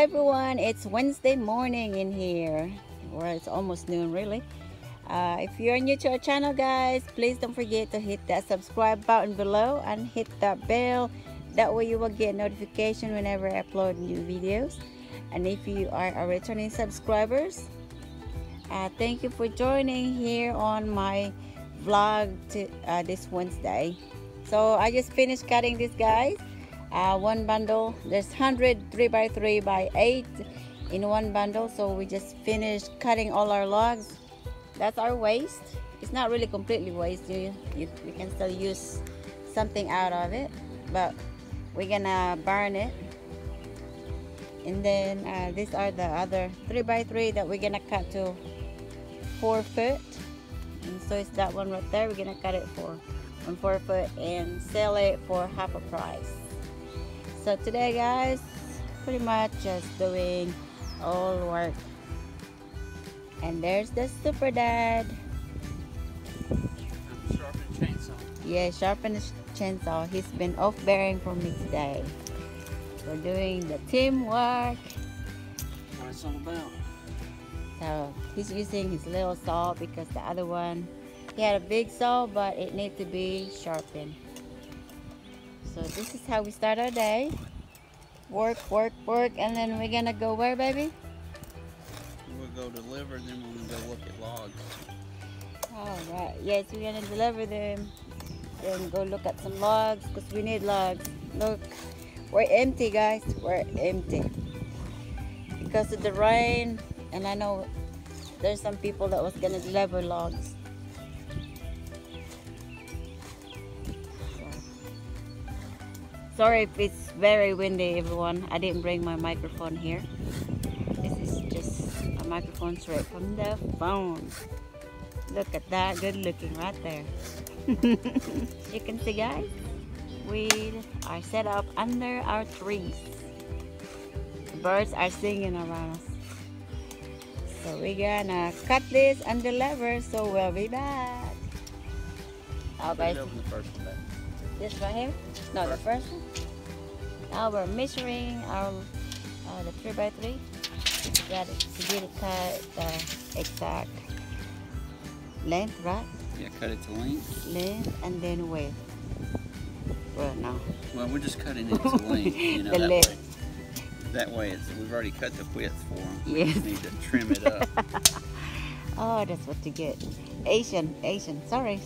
everyone, it's Wednesday morning in here. Well, it's almost noon really. If you're new to our channel, guys, please don't forget to hit that subscribe button below and hit that bell. That way you will get notification whenever I upload new videos. And if you are a returning subscribers, thank you for joining here on my vlog this Wednesday. So I just finished cutting this, guys. One bundle, there's 100 3x3 by 8 in one bundle, so we just finished cutting all our logs. That's our waste. It's not really completely waste. We can still use something out of it, but we're gonna burn it. And then these are the other 3x3 that we're gonna cut to 4 foot, and so it's that one right there. We're gonna cut it for 4 foot and sell it for half a price. So today, guys, pretty much just doing all work. And there's the super dad. Sharpen chainsaw. Yeah, sharpen the chainsaw. He's been off bearing for me today. We're doing the teamwork. What it's all about. So he's using his little saw because the other one, he had a big saw, but it needs to be sharpened. So this is how we start our day. Work, work, work, and then we're gonna go where, baby? We'll go deliver them when we go look at logs. Alright, yes, we're gonna deliver them. Then go look at some logs because we need logs. Look, we're empty, guys. We're empty because of the rain. And I know there's some people that was gonna deliver logs. Sorry if it's very windy, everyone. I didn't bring my microphone here. This is just a microphone straight from the phone. Look at that, good looking right there. You can see, guys, we are set up under our trees. The birds are singing around us. So we're gonna cut this and deliver, so we'll be back. Oh, guys. Open the first one back. This right here? No, the first one. Now we're measuring our the 3x3. Got it to get it cut the exact length, right? Yeah, cut it to length. Length and then width. Well, no. Well, we're just cutting it to length, you know, The that length. way. That way, we've already cut the width for them. Yes. We just need to trim it up. Oh, that's what you get. Asian. Sorry.